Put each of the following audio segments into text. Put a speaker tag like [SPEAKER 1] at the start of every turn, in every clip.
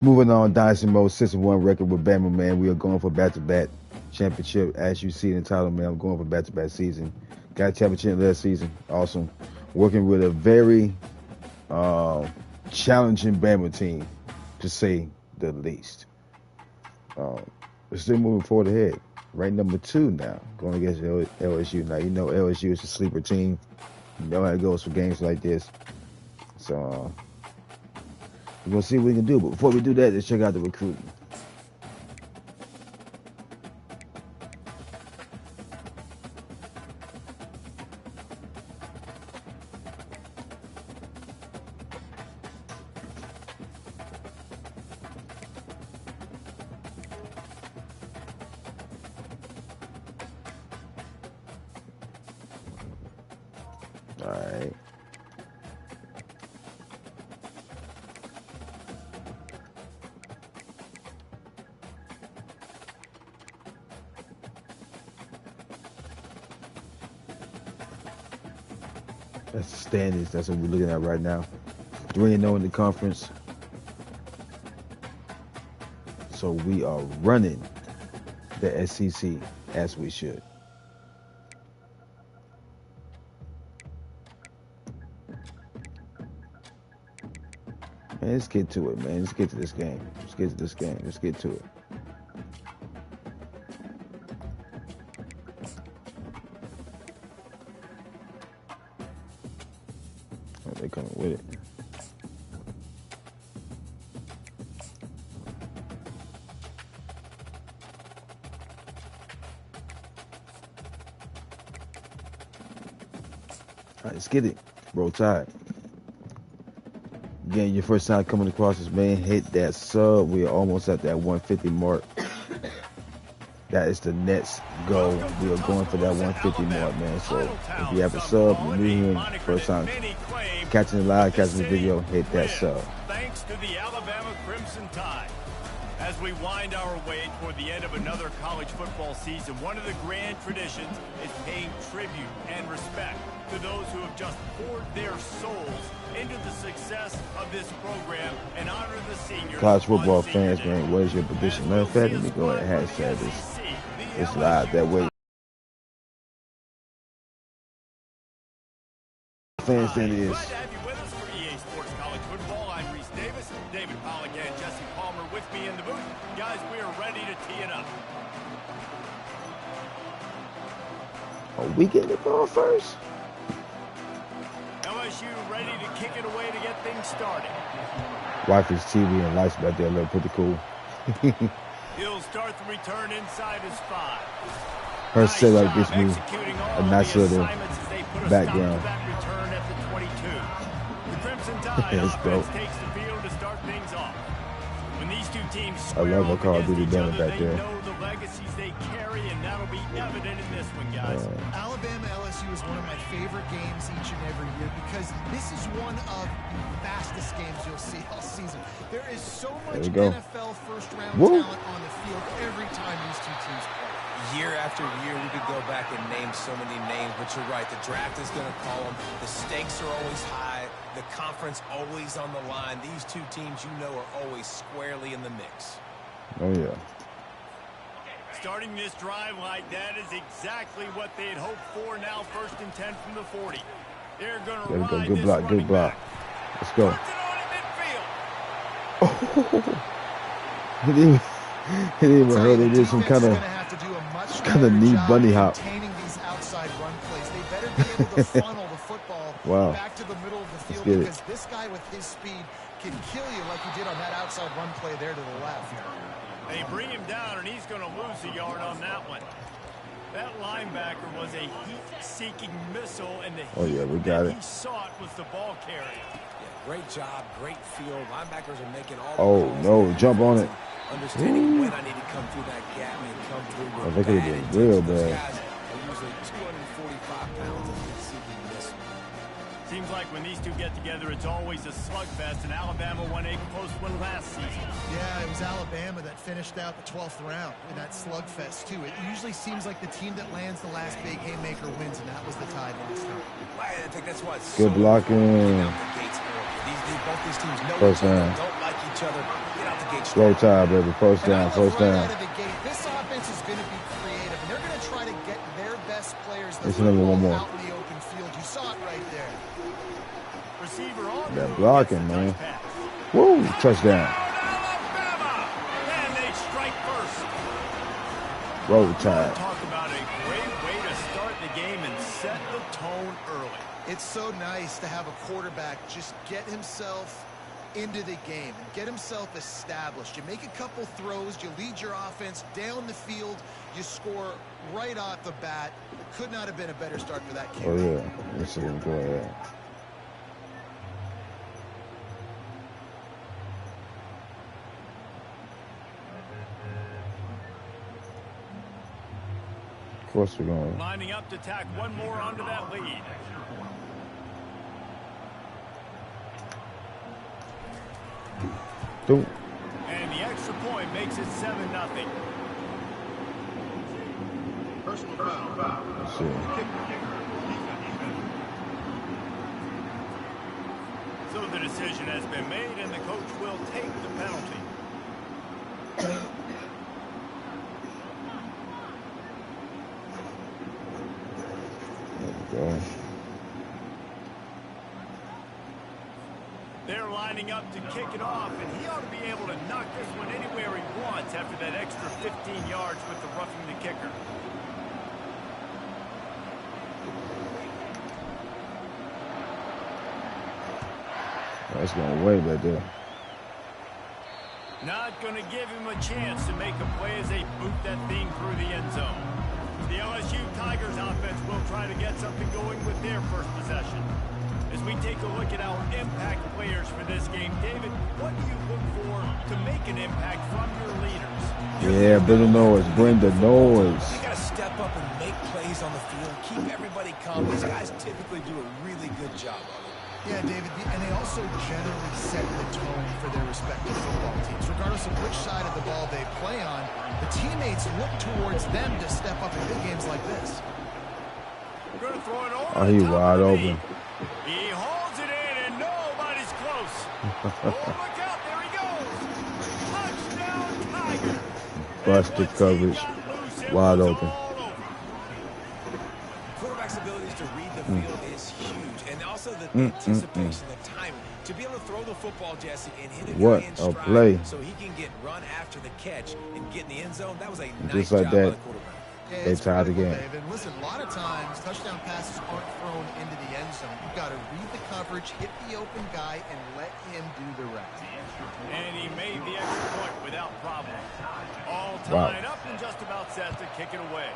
[SPEAKER 1] Moving on, Dynasty Mode, 6-1 record with Bama, man. We are going for back-to-back championship. As you see in the title, man, I'm going for back-to-back season. Got a championship last season. Awesome. Working with a very challenging Bama team, to say the least. We're still moving forward ahead. Ranked number 2 now, going against LSU. Now, you know LSU is a sleeper team. You know how it goes for games like this. So, we're going to see what we can do. But before we do that, let's check out the recruiting. All right. That's the standings. That's what we're looking at right now. 3-0 in the conference. So we are running the SEC as we should. Man, let's get to it, man. Let's get to this game. Let's get to this game. Let's get to it. Oh, they're coming with it. All right, let's get it. Roll Tide. Again, your first time coming across this, man, hit that sub. We are almost at that 150 mark. That is the next goal. We are going for that 150 mark, man. So if you have a sub, you're new here, first time catching the live, catching the video, hit that sub.
[SPEAKER 2] Thanks to the Alabama Crimson Tide. As we wind our way toward the end of another college football season, one of the grand traditions is paying tribute and respect to those who have just poured their souls into the success of this program and honor the seniors.
[SPEAKER 1] College football fans, man, what is your prediction? Matter of fact, let me go ahead and hashtag this. It's live that way. Fans then is.
[SPEAKER 2] David Pollock and Jesse Palmer with me in the booth. Guys, we are ready to tee it up.
[SPEAKER 1] Are we getting the ball first?
[SPEAKER 2] LSU ready to kick it away to get things started.
[SPEAKER 1] Wifey's TV and lights back there look pretty cool.
[SPEAKER 2] He'll start the return inside his 5.
[SPEAKER 1] Her setup gives me a nice little background.
[SPEAKER 2] The Crimson Tide offense takes the field to start things off. When these two teams square
[SPEAKER 1] I love a Call of Duty banner back there.
[SPEAKER 2] They know the legacies they carry, and that'll be evident in this one, guys.
[SPEAKER 3] Alabama LSU is one of my favorite games each and every year because this is one of the fastest games you'll see all season. There is so much NFL first-round talent on the field every time these two teams play.
[SPEAKER 4] Year after year, we could go back and name so many names, but you're right. The draft is going to call them. The stakes are always high. The conference always on the line. These two teams, you know, are always squarely in the mix.
[SPEAKER 1] Oh, yeah.
[SPEAKER 2] Starting this drive like that is exactly what they had hoped for. Now 1st and 10 from the 40. They're going to ride
[SPEAKER 1] good
[SPEAKER 2] this
[SPEAKER 1] block, good block. Let's go. He didn't even hurt. They did some kind of neat bunny hop.
[SPEAKER 3] These outside run plays. They better be able to funnel the football back to the middle of the field because this guy with his speed can kill you like he did on that outside run play there to the left.
[SPEAKER 2] They bring him down, and he's going to lose a yard on that one. That linebacker was a heat-seeking missile, and the heat that he sought was the ball carrier.
[SPEAKER 4] Yeah, great job, great field. Linebackers are making all
[SPEAKER 1] the balls. No, jump on it.
[SPEAKER 4] Understanding when I need to come through that gap and come through.
[SPEAKER 1] I think it was real bad.
[SPEAKER 4] They're usually 245 pounds of heat-seeking missile.
[SPEAKER 2] Seems like when these two get together, it's always a slugfest, and Alabama won a close one last season.
[SPEAKER 3] Yeah, it was was Alabama that finished out the 12th round in that slugfest, too. It usually seems like the team that lands the last big haymaker wins, and that was the Tide last time.
[SPEAKER 4] I think that's why it's
[SPEAKER 1] good blocking.
[SPEAKER 4] Both these teams know
[SPEAKER 1] First
[SPEAKER 4] each other,
[SPEAKER 1] down.
[SPEAKER 4] don't like each other. Get out the gate
[SPEAKER 1] Roll Tide, baby. First down, first down.
[SPEAKER 3] Out of the gate, this offense is going to be creative, and they're going to try to get their best players
[SPEAKER 1] It's another one more.
[SPEAKER 3] out in the open field. You saw it right there.
[SPEAKER 2] Receiver on
[SPEAKER 1] that blocking, man. Woo, touchdown.
[SPEAKER 2] Alabama, and they strike first.
[SPEAKER 1] Roll Tide.
[SPEAKER 2] Talk about a great way to start the game and set the tone early.
[SPEAKER 3] It's so nice to have a quarterback just get himself into the game and get himself established. You make a couple throws, you lead your offense down the field, you score right off the bat. Could not have been a better start for that kid.
[SPEAKER 1] Oh, yeah. Let's see him go ahead. Of course we're going.
[SPEAKER 2] Lining up to tack one more onto that lead.
[SPEAKER 1] Don't.
[SPEAKER 2] And the extra point makes it 7-0.
[SPEAKER 5] Personal foul.
[SPEAKER 1] Let's see.
[SPEAKER 2] So the decision has been made, and the coach will take the penalty.
[SPEAKER 1] There we go.
[SPEAKER 2] They're lining up to kick it off, and he ought to be able to knock this one anywhere he wants after that extra 15 yards with the roughing the kicker.
[SPEAKER 1] That's going way back there.
[SPEAKER 2] Not going to give him a chance to make a play as they boot that thing through the end zone. The LSU Tigers offense will try to get something going with their first possession. As we take a look at our impact players for this game, David, what do you look for to make an impact from your leaders?
[SPEAKER 1] Yeah, bring the noise. Bring the noise.
[SPEAKER 4] You got to step up and make plays on the field. Keep everybody calm. These guys typically do a really good job of it.
[SPEAKER 3] Yeah, David, and they also generally set the tone for their respective football teams. Regardless of which side of the ball they play on, the teammates look towards them to step up in big games like this.
[SPEAKER 2] We're going to throw it over.
[SPEAKER 1] Oh, he wide open.
[SPEAKER 2] He holds it in, and nobody's close. Oh, look out. There he goes. Touchdown, Tiger.
[SPEAKER 1] Busted coverage. Wide open.
[SPEAKER 4] Quarterback's abilities to read the field is huge, and also the anticipation, the timing. To be able to throw the football, Jesse, and hit it
[SPEAKER 1] What
[SPEAKER 4] in
[SPEAKER 1] a
[SPEAKER 4] stride
[SPEAKER 1] play.
[SPEAKER 4] so he can get run after the catch and get in the end zone. That was a nice
[SPEAKER 1] Just like
[SPEAKER 4] job by
[SPEAKER 1] that.
[SPEAKER 4] the quarterback.
[SPEAKER 3] Yeah,
[SPEAKER 1] They tied the game.
[SPEAKER 3] David. Listen, a lot of times touchdown passes aren't thrown into the end zone. You've got to read the coverage, hit the open guy, and let him do the rest.
[SPEAKER 2] And he made the extra point without problem. All tied up and just about set to kick it away.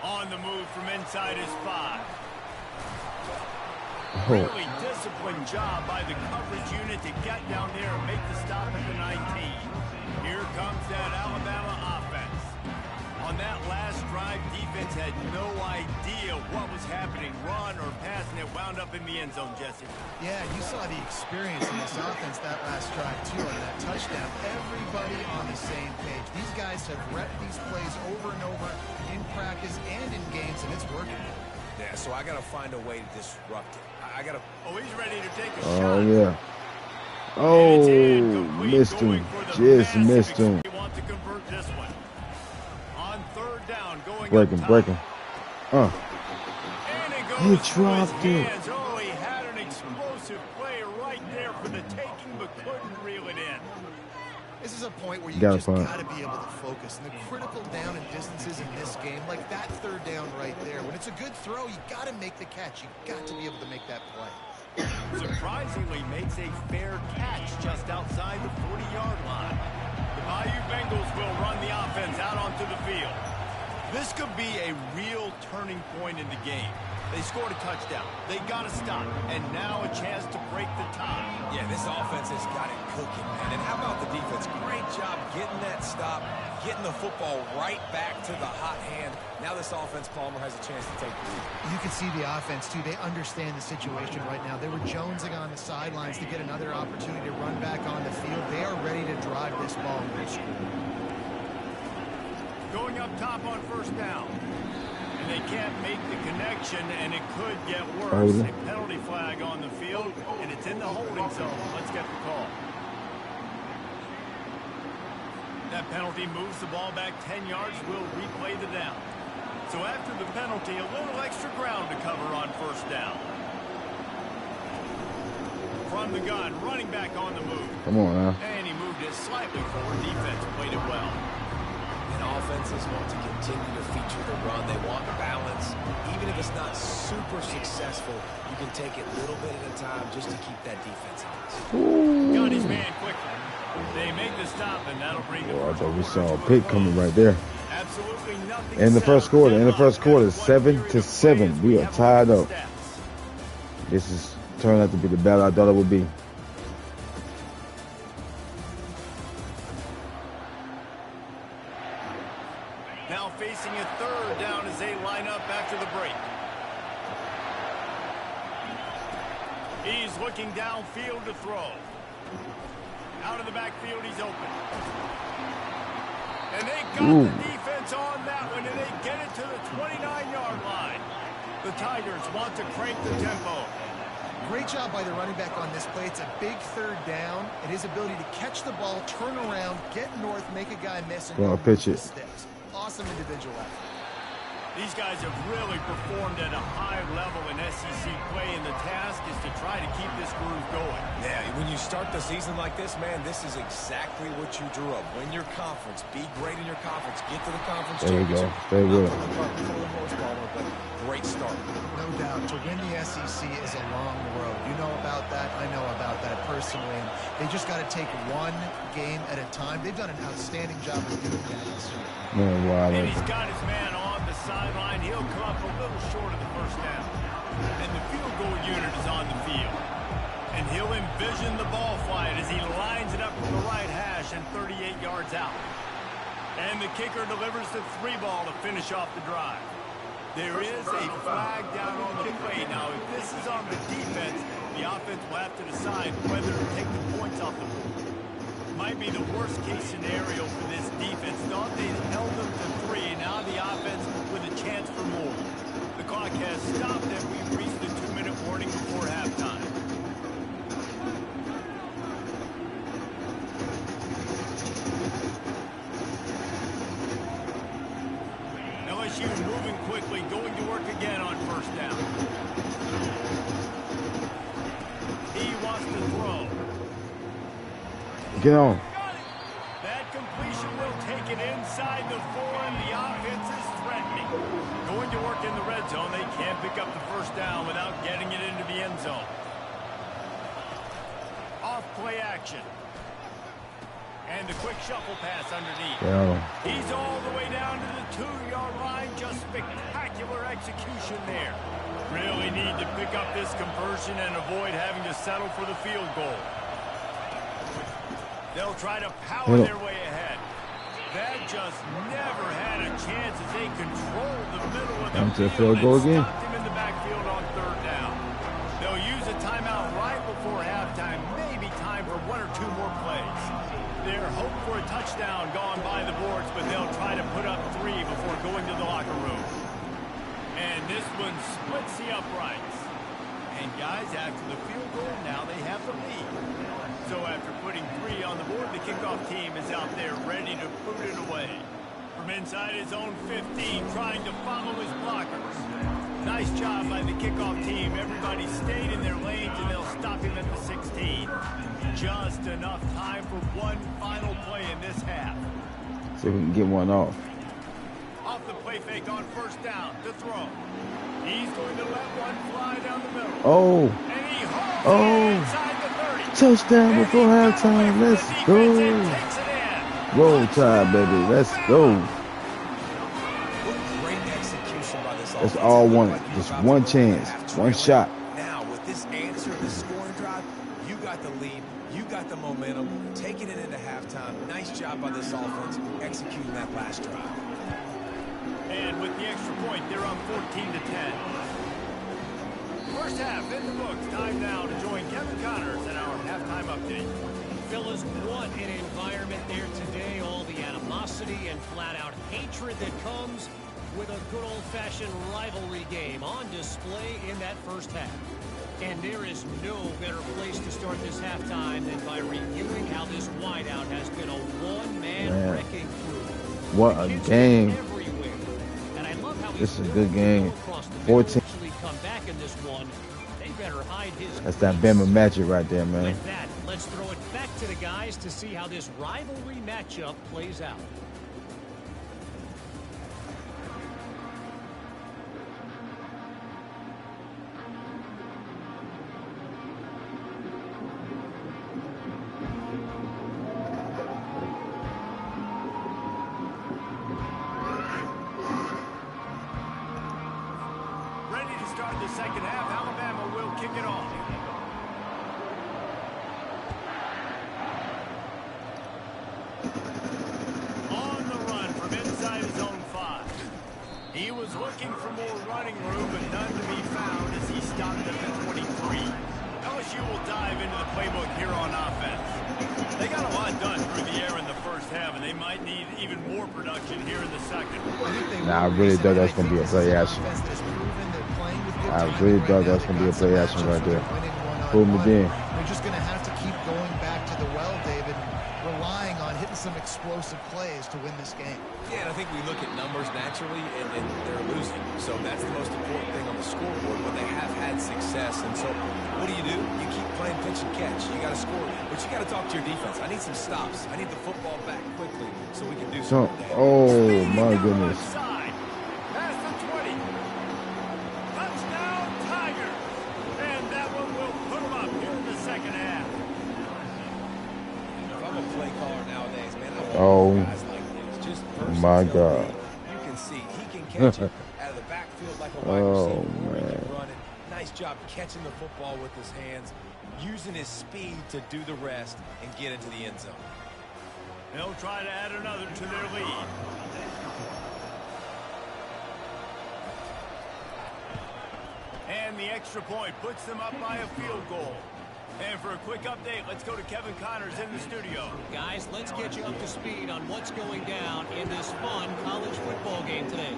[SPEAKER 2] On the move from inside his 5. Really disciplined job by the coverage unit to get down there and make the stop at the 19. Here comes that Alabama offense. On that last drive, defense had no idea what was happening, run or pass, and it wound up in the end zone, Jesse.
[SPEAKER 3] Yeah, you saw the experience in this offense that last drive, too, on that touchdown. Everybody on the same page. These guys have repped these plays over and over in practice and in games, and it's working.
[SPEAKER 4] Yeah, so I got to find a way to disrupt it. I got to...
[SPEAKER 2] Oh, he's ready to take a shot.
[SPEAKER 1] Oh, yeah. Oh, missed him. Just missed him.
[SPEAKER 2] They want to convert this one. On third down, going
[SPEAKER 1] Break him, break him.
[SPEAKER 2] And it goes
[SPEAKER 1] He
[SPEAKER 2] through
[SPEAKER 1] dropped
[SPEAKER 2] his
[SPEAKER 1] it.
[SPEAKER 2] hands. Oh, he had an explosive play right there for the taking, but couldn't reel it in.
[SPEAKER 3] This is a point where you
[SPEAKER 1] Gotta
[SPEAKER 3] just
[SPEAKER 1] punt.
[SPEAKER 3] got to be able to focus. And the critical down and distances in this game, like that third down right there, when it's a good throw, you got to make the catch. You got to be able to make that play.
[SPEAKER 2] Surprisingly makes a fair catch just outside the 40-yard line. The Bayou Bengals will run the offense out onto the field. This could be a real turning point in the game. They scored a touchdown. They got to stop. And now a chance to break the tie.
[SPEAKER 4] Yeah, this offense has got it cooking, man. And how about the defense? Great job getting that stop, getting the football right back to the hot hand. Now this offense, Palmer, has a chance to take the lead.
[SPEAKER 3] You can see the offense, too. They understand the situation right now. They were jonesing on the sidelines to get another opportunity to run back on the field. They are ready to drive this ball and go score.
[SPEAKER 2] Going up top on first down. And they can't make the connection, and it could get worse. A penalty flag on the field, and it's in the holding zone. Let's get the call. That penalty moves the ball back 10 yards. We'll replay the down. So after the penalty, a little extra ground to cover on first down. From the gun, running back on the move.
[SPEAKER 1] Come on now.
[SPEAKER 2] And he moved it slightly forward. Defense played it well.
[SPEAKER 4] Offenses want to continue to feature the run. They want balance. Even if it's not super successful, you can take it little bit at a time just to keep that defense honest.
[SPEAKER 2] Got his man quickly. They make the stop, and that'll bring the
[SPEAKER 1] I thought we saw a pick coming right there.
[SPEAKER 2] Absolutely nothing.
[SPEAKER 1] In the first quarter, 7-7. We are tied up. This is turned out to be the battle I thought it would be.
[SPEAKER 2] Now facing a third down as they line up after the break. He's looking downfield to throw. Out of the backfield, he's open. And they got the defense on that one, and they get it to the 29-yard line. The Tigers want to crank the tempo.
[SPEAKER 3] Great job by the running back on this play. It's a big third down, and his ability to catch the ball, turn around, get north, make a guy miss, and go
[SPEAKER 1] pitch it.
[SPEAKER 3] Sticks. Awesome individual effort.
[SPEAKER 2] These guys have really performed at a high level in SEC play, and the task is to try to keep this groove going.
[SPEAKER 4] Yeah, when you start the season like this, man, this is exactly what you drew up. Win your conference. Be great in your conference. Get to the conference championship.
[SPEAKER 1] There you go. Stay with it.
[SPEAKER 4] Great start.
[SPEAKER 3] No doubt. To win the SEC is a long road. You know about that. I know about that personally. And they just got to take one game at a time. They've done an outstanding job of doing that this year.
[SPEAKER 2] And he's got his man on the sideline. He'll come up a little short of the first down. And the field goal unit is on the field. And he'll envision the ball flight as he lines it up from the right hash and 38 yards out. And the kicker delivers the 3 ball to finish off the drive. There is a flag down on the play. Now, if this is on the defense, the offense will have to decide whether to take the points off the board. Might be the worst-case scenario for this defense. Thought they'd held them to 3, and now the offense with a chance for more. The clock has stopped, and we've reached the 2-minute warning before halftime. LSU moving quickly, going to work again on first down. He wants to throw.
[SPEAKER 1] Get on.
[SPEAKER 2] That completion will take it inside the 4, and the offense is threatening. Going to work in the red zone. They can't pick up the first down without getting it into the end zone. Off play action. And the quick shuffle pass underneath.
[SPEAKER 1] Yeah.
[SPEAKER 2] He's all the way down to the 2-yard line. Just spectacular execution there. Really need to pick up this conversion and avoid having to settle for the field goal. They'll try to power their way ahead. That just never had a chance as they controlled the middle of the field and stopped him in the backfield on third down. They'll use a timeout right before halftime, maybe time for 1 or 2 more plays. Their hope for a touchdown gone by the boards, but they'll try to put up 3 before going to the locker room. And this one splits the uprights. And guys, after the field goal, now they have the lead. So after putting 3 on the board, the kickoff team is out there ready to put it away. From inside his own 15, trying to follow his blockers. Nice job by the kickoff team. Everybody stayed in their lanes, and they'll stop him at the 16. Just enough time for one final play in this half.
[SPEAKER 1] See if we can get one off.
[SPEAKER 2] Off the play fake on first down to throw. He's going to let one fly down the middle.
[SPEAKER 1] Oh.
[SPEAKER 2] And he holds it inside the 30.
[SPEAKER 1] Touchdown before halftime. Let's go. Roll Tide, baby. Let's go.
[SPEAKER 4] Great execution by this
[SPEAKER 1] That's all one. Just one chance, one shot.
[SPEAKER 4] Now, with this answer, this scoring drive, you got the lead, you got the momentum, taking it into halftime. Nice job by this offense executing that last drive.
[SPEAKER 2] And with the extra point, they're up 14-10. First half in the books. Time now to join Kevin Connors in our halftime update.
[SPEAKER 6] Fellas, what an environment there today. All the animosity and flat-out hatred that comes with a good old-fashioned rivalry game on display in that first half. And there is no better place to start this halftime than by reviewing how this wideout has been a one-man wrecking crew.
[SPEAKER 1] What a game.
[SPEAKER 6] And I love how
[SPEAKER 1] this is a good game. 14.
[SPEAKER 6] Come back in this one. They better hide his.
[SPEAKER 1] That's that Bama magic right there, man.
[SPEAKER 6] With that, let's throw it back to the guys to see how this rivalry matchup plays out.
[SPEAKER 2] The second half, Alabama will kick it off. On the run from inside his own 5. He was looking for more running room, but none to be found as he stopped at the 23. LSU will dive into the playbook here on offense. They got a lot done through the air in the first half, and they might need even more production here in the second.
[SPEAKER 1] Nah, I really thought that was going to be a play action. I really thought that was going to be a play action right there. Boom again.
[SPEAKER 3] They're just going to have to keep going back to the well, David, relying on hitting some explosive plays to win this game.
[SPEAKER 4] Yeah, and I think we look at numbers naturally, and they're losing. So that's the most important thing on the scoreboard, but they have had success. And so what do? You keep playing pitch and catch. You got to score, but you got to talk to your defense. I need some stops. I need the football back quickly so we can do something.
[SPEAKER 1] Oh, my goodness. Oh my God!
[SPEAKER 4] You can see he can catch it out of the backfield like a wide receiver. Really running. Nice job catching the football with his hands, using his speed to do the rest and get into the end zone.
[SPEAKER 2] They'll try to add another to their lead. And the extra point puts them up by a field goal. And for a quick update, let's go to Kevin Connors in the studio.
[SPEAKER 6] Guys, let's get you up to speed on what's going down in this fun college football game today.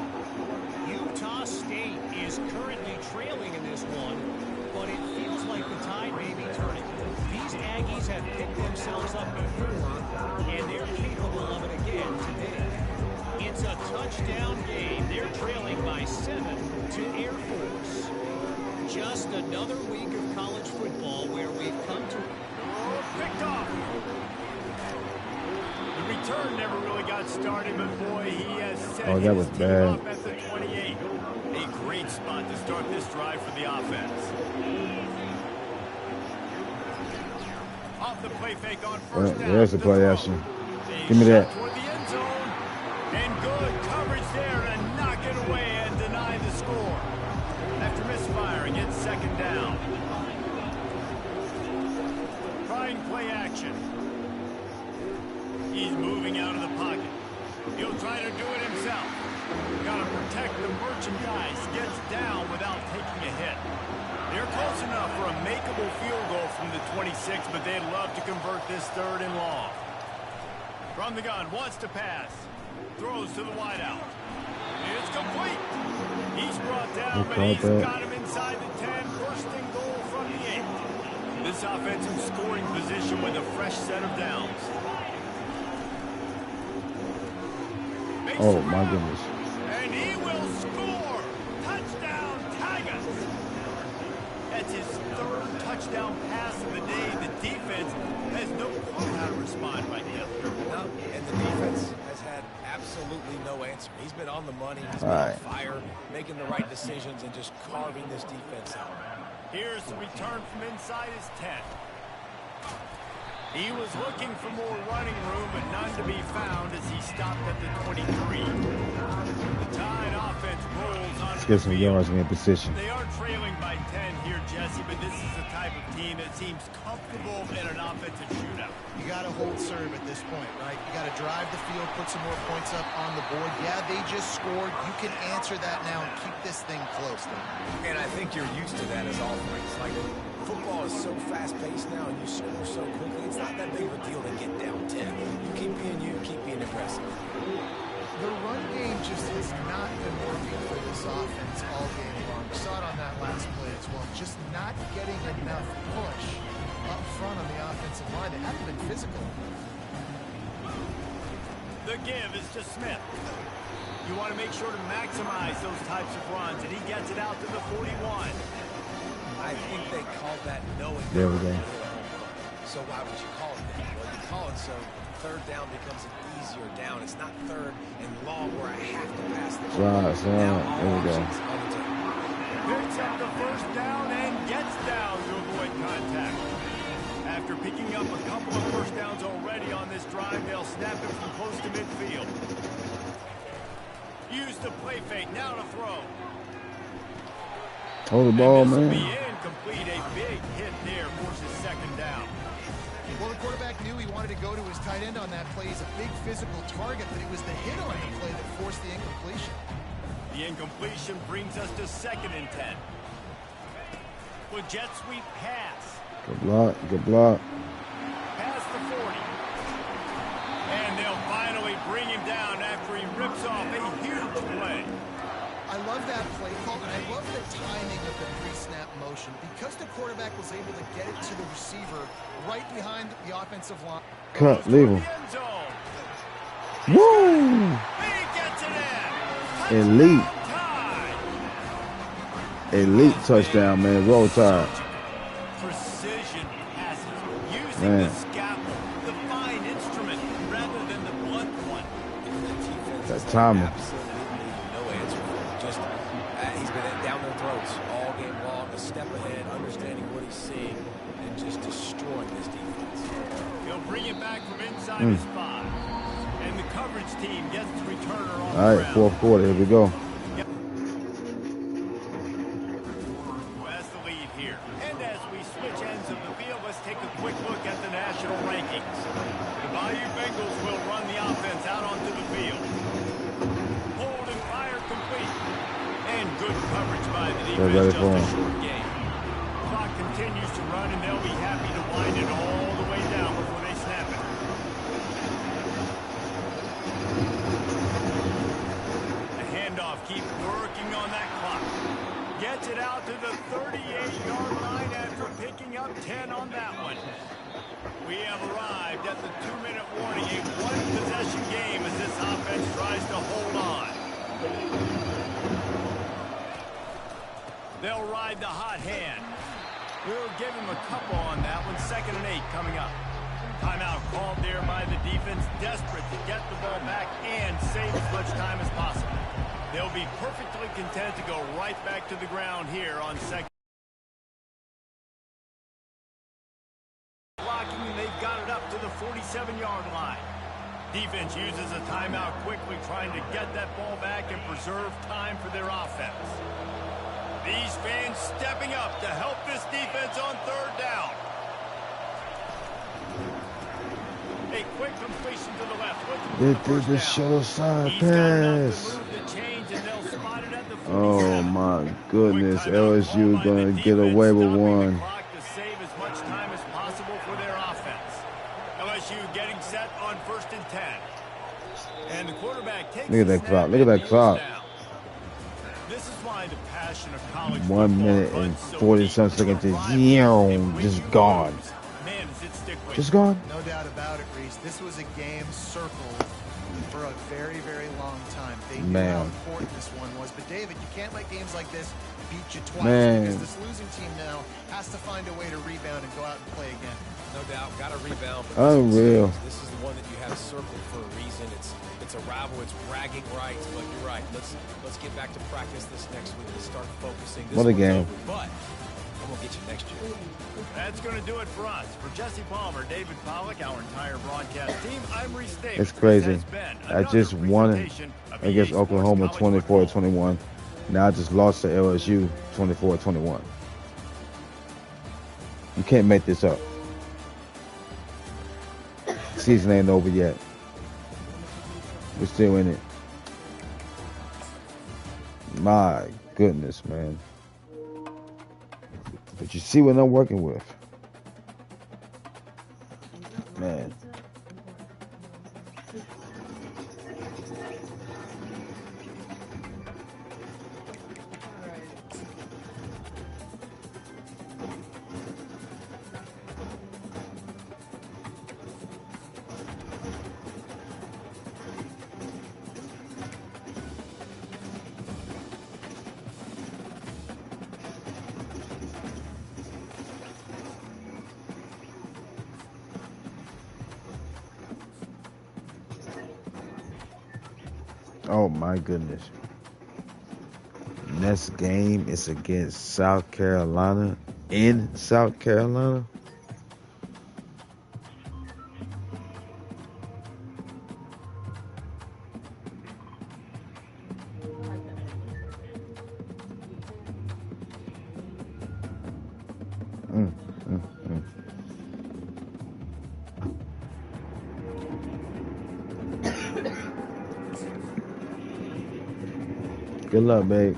[SPEAKER 6] Utah State is currently trailing in this one, but it feels like the tide may be turning. These Aggies have picked themselves up before, and they're capable of it again today. It's a touchdown game. They're trailing by 7 to Air Force. Just another week of college football where we've come to...
[SPEAKER 2] Picked off. The return never really got started, but boy, he has set his team up at the 28. A great spot to start this drive for the offense. Off the play fake on first down.
[SPEAKER 1] There's the play action. Give me that.
[SPEAKER 2] Toward the end zone. And good coverage there to knock it away and deny the score. After misfiring, it's second down. Trying play action. He's moving out of the pocket. He'll try to do it himself. Got to protect the merchandise. Gets down without taking a hit. They're close enough for a makeable field goal from the 26, but they'd love to convert this 3rd and long. From the gun, wants to pass. Throws to the wideout. It's complete. He's brought down, but he's got him inside the 10. First and goal from the 8. This offensive scoring position with a fresh set of downs.
[SPEAKER 1] Oh, my goodness.
[SPEAKER 2] And he will score. Touchdown, Tigers. That's his 3rd touchdown pass of the day. The defense has no clue how to respond right now.
[SPEAKER 4] No, and the defense has had absolutely no answer. He's been on the money. He's been on fire, making the right decisions and just carving this defense out.
[SPEAKER 2] Here's the return from inside his 10. He was looking for more running room, but none to be found as he stopped at the 23. The Tide offense rolls on.
[SPEAKER 1] Let's get some yards in position.
[SPEAKER 2] They are trailing by 10 here, Jesse, but this is the type of team that seems comfortable in an offensive shootout.
[SPEAKER 3] You got to hold serve at this point, right? You got to drive the field, put some more points up on the board. Yeah, they just scored. You can answer that now and keep this thing close, though.
[SPEAKER 4] And I think you're used to that as offense. Like, football is so fast-paced now, and you score so quickly. It's not that big of a deal to get down 10. You keep being you, keep being aggressive.
[SPEAKER 3] The run game just has not been working for this offense all game long. We saw it on that last play as well. Just not getting enough push up front on the offensive line. They haven't been physical.
[SPEAKER 2] The give is to Smith. You want to make sure to maximize those types of runs, and he gets it out to the 41.
[SPEAKER 4] I think they called that knowing.
[SPEAKER 1] There we go.
[SPEAKER 4] So why would you call it that? Well, you call it so third down becomes an easier down. It's not third and long where I have to pass the ball.
[SPEAKER 1] Right. There we go.
[SPEAKER 2] Picks up the first down and gets down to avoid contact. After picking up a couple of first downs already on this drive, they'll snap it from close to midfield. Use the play fake. Now to throw.
[SPEAKER 1] Hold the ball, man.
[SPEAKER 2] Incomplete. A big hit there forces second down.
[SPEAKER 3] Well, the quarterback knew he wanted to go to his tight end on that play. He's a big physical target, but it was the hit on the play that forced the incompletion.
[SPEAKER 2] The incompletion brings us to 2nd and 10. With jet sweep pass.
[SPEAKER 1] Good block. Good block.
[SPEAKER 2] Past the 40. And they'll finally bring him down after he rips off a huge play.
[SPEAKER 3] I love that play call, and I love the timing of the pre-snap motion because the quarterback was able to get it to the receiver right behind the offensive line.
[SPEAKER 1] Cut, leave him. Woo!
[SPEAKER 2] He gets it in.
[SPEAKER 1] Elite. Elite touchdown, man. Roll Tide.
[SPEAKER 2] Precision passes. Using
[SPEAKER 1] Man.
[SPEAKER 2] the scalpel, the fine instrument, rather than the blunt one.
[SPEAKER 1] That timing.
[SPEAKER 4] No answer. Just, he's been down their throats all game long, a step ahead, understanding what he's seeing, and just destroying this defense.
[SPEAKER 2] He'll bring it back from inside his spot. And the coverage team gets the returner on
[SPEAKER 1] All
[SPEAKER 2] the
[SPEAKER 1] right,
[SPEAKER 2] ground.
[SPEAKER 1] fourth quarter. Here we go.
[SPEAKER 2] Who has the lead here? And as we switch ends of the field, let's take a quick look at the national rankings. The Bayou Bengals will run the offense out onto the field. Hold and fire complete. And good coverage by the defense, just a short game. Clock continues to run, and they'll be happy to wind it all the way down before they snap it. The handoff keeps working on that clock. Gets it out to the 38-yard line after picking up 10 on that one. We have arrived at the 2-minute warning, a one-possession game as this offense tries to hold on. They'll ride the hot hand. We'll give him a couple on that one. 2nd and 8 coming up. Timeout called there by the defense, desperate to get the ball back and save as much time as possible. They'll be perfectly content to go right back to the ground here on 2nd. Blocking, and they've got it up to the 47-yard line. Defense uses a timeout quickly, trying to get that ball back and preserve time for their offense. These fans stepping up to help this defense on 3rd down. A quick completion to the left.
[SPEAKER 1] They did the shuttle side pass. Oh my goodness, LSU gonna get away with one.
[SPEAKER 2] To save as much time as possible for their offense. LSU getting set on 1st and 10. And the quarterback takes
[SPEAKER 1] Look at that clock. Look at that clock.
[SPEAKER 2] This is why the passion of college
[SPEAKER 1] 1 minute and 40-some seconds is just gone.
[SPEAKER 2] Man, does it stick with
[SPEAKER 1] Just gone.
[SPEAKER 3] No doubt about it, Reese. This was a game circled for a very, very long time. They knew how important this one was. But, David, you can't let games like this beat you twice. Because this losing team now has to find a way to rebound and go out and play again.
[SPEAKER 4] No doubt, got to rebound.
[SPEAKER 1] Unreal.
[SPEAKER 4] This is the one that you have circled for a reason. It's a rival. It's bragging rights. But you're right. Let's get back to practice this next week and start focusing. This
[SPEAKER 1] What a game.
[SPEAKER 4] But I'm going to get you next year.
[SPEAKER 2] That's going to do it for us. For Jesse Palmer, David Pollack, our entire broadcast team, I'm Reese Davis.
[SPEAKER 1] It's crazy. I just won against Oklahoma 24-21. Now I just lost to LSU 24-21. You can't make this up. Season ain't over yet. We're still in it. My goodness, man. But you see what I'm working with. Man. Oh my goodness. Next game is against South Carolina in South Carolina. Good luck, babe.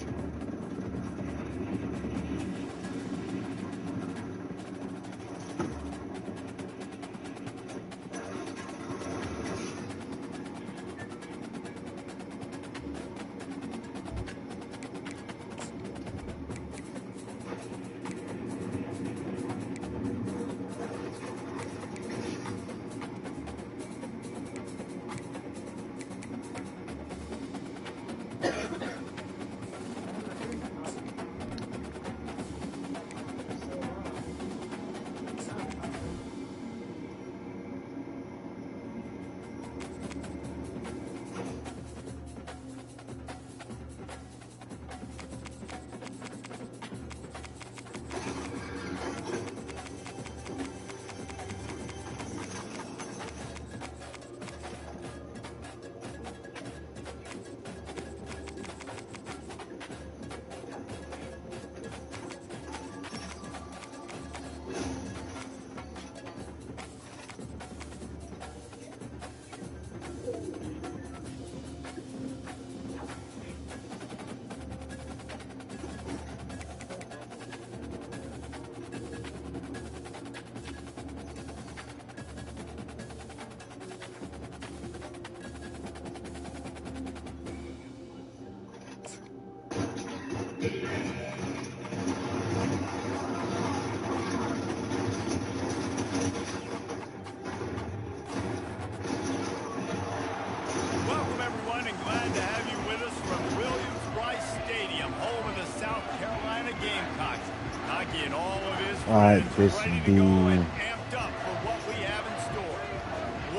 [SPEAKER 1] Alright, this would be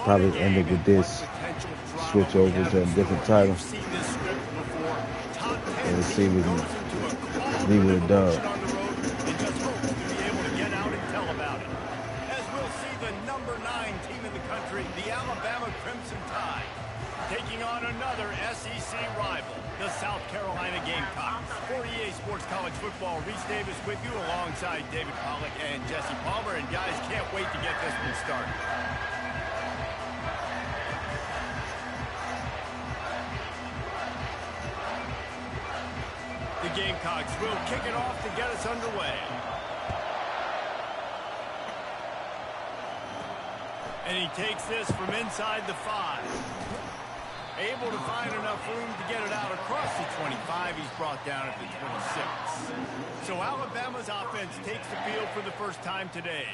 [SPEAKER 1] probably ended with this. Switch over to a different title. And let's see if we can leave with a dub.
[SPEAKER 2] As we'll see the number 9 team in the country, the Alabama Crimson Tide, taking on another SEC rival, the South Carolina Gamecocks. For EA Sports College Football, Reese Davis with you alongside David Pollack and Jesse Palmer. And guys, can't wait to get this one started. The Gamecocks will kick it off to get us underway. And he takes this from inside the 5. Able to find enough room to get it out across the 25. He's brought down at the 26. So Alabama's offense takes the field for the first time today.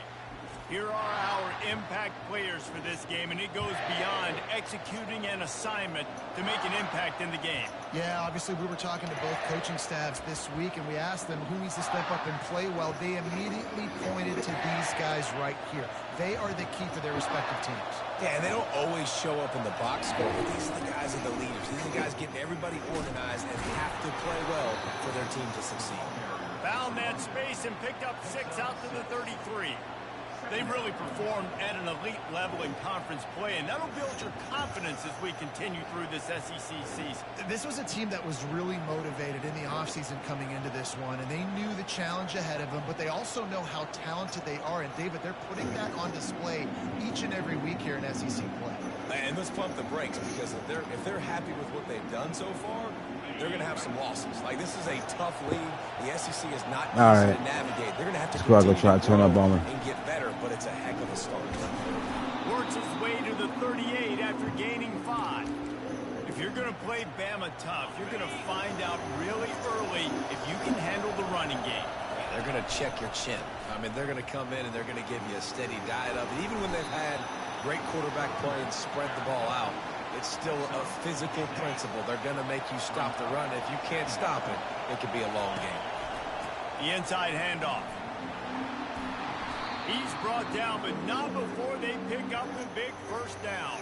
[SPEAKER 2] Here are our impact players for this game, and it goes beyond executing an assignment to make an impact in the game.
[SPEAKER 3] Yeah, obviously we were talking to both coaching staffs this week, and we asked them who needs to step up and play well. They immediately pointed to these guys right here. They are the key for their respective teams.
[SPEAKER 4] Yeah, and they don't always show up in the box score, but these are the guys that are the leaders. These are the guys getting everybody organized and have to play well for their team to succeed.
[SPEAKER 2] Found that space and picked up 6 out to the 33. They've really performed at an elite level in conference play, and that'll build your confidence as we continue through this SEC season.
[SPEAKER 3] This was a team that was really motivated in the offseason coming into this one, and they knew the challenge ahead of them, but they also know how talented they are. And, David, they're putting that on display each and every week here in SEC play.
[SPEAKER 4] And let's pump the brakes, because if they're happy with what they've done so far, they're going to have some losses. Like, this is a tough league. The SEC is not easy to navigate. They're going to have to continue
[SPEAKER 1] try to turn up on
[SPEAKER 4] and get better, but it's a heck of a start.
[SPEAKER 2] Works his way to the 38 after gaining 5. If you're going to play Bama tough, you're going to find out really early if you can handle the running game.
[SPEAKER 4] Yeah, they're going to check your chin. I mean, they're going to come in and they're going to give you a steady diet of it. Even when they've had great quarterback play and spread the ball out, it's still a physical principle. They're going to make you stop the run. If you can't stop it, it could be a long game.
[SPEAKER 2] The inside handoff. He's brought down, but not before they pick up the big first down.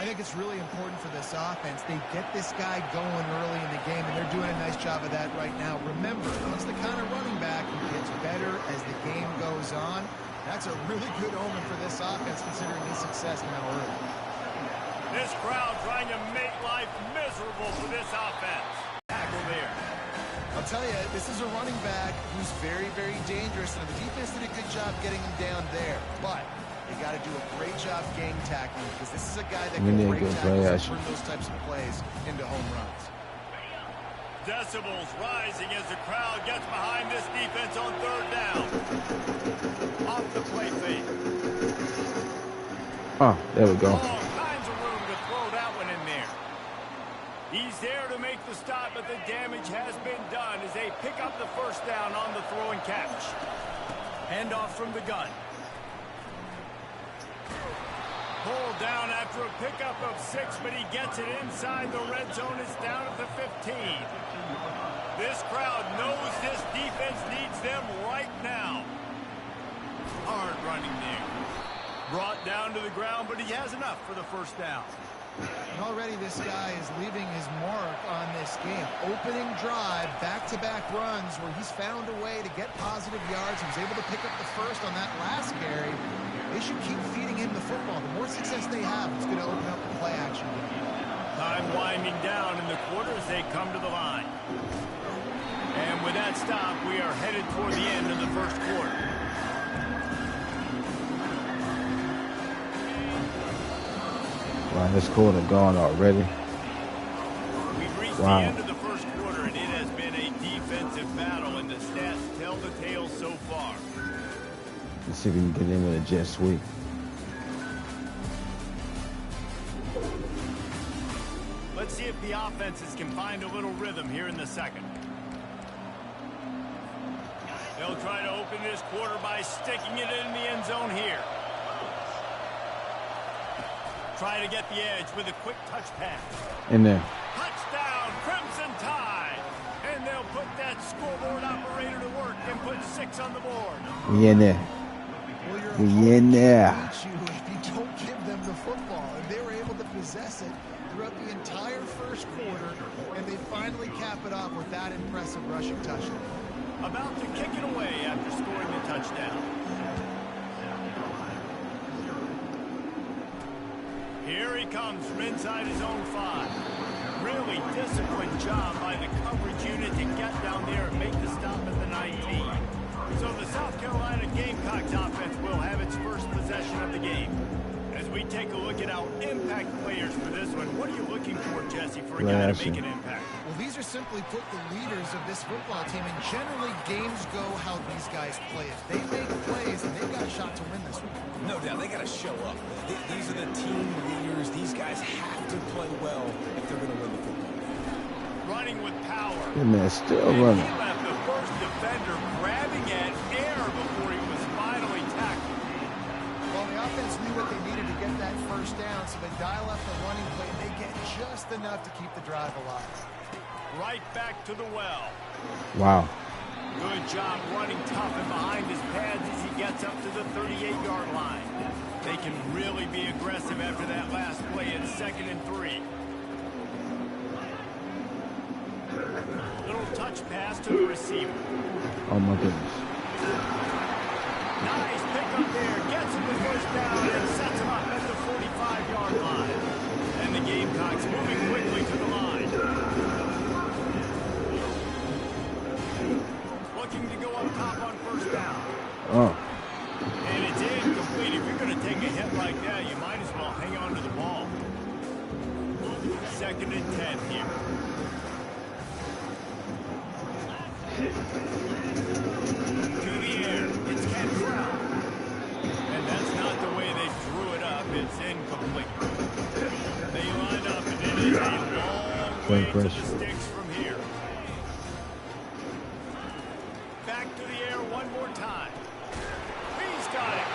[SPEAKER 3] I think it's really important for this offense. They get this guy going early in the game, and they're doing a nice job of that right now. Remember, he's the kind of running back who gets better as the game goes on. That's a really good omen for this offense, considering his success now early.
[SPEAKER 2] This crowd trying to make life miserable for this offense. Tackle there.
[SPEAKER 3] I'll tell you, this is a running back who's very, very dangerous, and the defense did a good job getting him down there. But you got to do a great job game tackling, because this is a guy that can break tackles and turn those types of plays into home runs.
[SPEAKER 2] Decibels rising as the crowd gets behind this defense on 3rd down. Off the play fake.
[SPEAKER 1] Oh, there we go.
[SPEAKER 2] All kinds of room to throw that one in there. He's there to make the stop, but the damage has been done as they pick up the first down on the throw and catch. Handoff from the gun. Pulled down after a pickup of 6, but he gets it inside the red zone. It's down at the 15. This crowd knows this defense needs them right now. Hard running there. Brought down to the ground, but he has enough for the first down.
[SPEAKER 3] And already this guy is leaving his mark on this game. Opening drive, back-to-back runs where he's found a way to get positive yards. He was able to pick up the first on that last carry. They should keep feeding him the football. The more success they have, it's going to open up the play action.
[SPEAKER 2] Time winding down in the quarter as they come to the line. And with that stop, we are headed toward the end of the first quarter.
[SPEAKER 1] Wow, this quarter gone already.
[SPEAKER 2] We've reached the end of the first quarter, and it has been a defensive battle, and the stats tell the tale so far.
[SPEAKER 1] Let's see if we can get in with a jet sweep.
[SPEAKER 2] Let's see if the offenses can find a little rhythm here in the second. They'll try to open this quarter by sticking it in the end zone here. Try to get the edge with a quick touch pass.
[SPEAKER 1] In there.
[SPEAKER 2] Touchdown, Crimson Tide. And they'll put that scoreboard operator to work and put 6 on the board.
[SPEAKER 1] We in there. We in there.
[SPEAKER 3] If you don't give them the football, and they were able to possess it throughout the entire first quarter, and they finally cap it off with that impressive rushing touchdown.
[SPEAKER 2] About to kick it away after scoring the touchdown. Here he comes from inside his own 5. Really disciplined job by the coverage unit to get down there and make the stop at the 19. So the South Carolina Gamecocks offense will have its first possession of the game. As we take a look at our impact players for this one, what are you looking for, Jesse, for a guy to make an impact?
[SPEAKER 3] Well, these are simply put the leaders of this football team, and generally games go how these guys play. If they make plays, and they've got a shot to win this one.
[SPEAKER 4] No doubt, they got to show up. These are the team leaders. These guys have to play well if they're going to win the football.
[SPEAKER 2] Running with power.
[SPEAKER 1] That man still
[SPEAKER 2] and
[SPEAKER 1] running.
[SPEAKER 2] He left the first defender grabbing at air before he was finally tackled.
[SPEAKER 3] Well, the offense knew what they needed to get that first down, so they dial up the running play, and they get just enough to keep the drive alive.
[SPEAKER 2] Right back to the well.
[SPEAKER 1] Wow.
[SPEAKER 2] Good job running tough and behind his pads as he gets up to the 38-yard line. They can really be aggressive after that last play at 2nd and 3. Little touch pass to the receiver.
[SPEAKER 1] Oh my goodness.
[SPEAKER 2] Nice pick up there. Gets him the first down and sets him up at the 45-yard line. And the Gamecocks moving quickly to the line. Looking to go up top on first down.
[SPEAKER 1] Oh.
[SPEAKER 2] And it's incomplete. If you're going to take a hit like that, you might as well hang on to the ball. 2nd and 10 here. To the air. It's Cantrell. And that's not the way they drew it up. It's incomplete. They line up, and it is a long way to the sticks from here. Back to the air one more time. He's got it.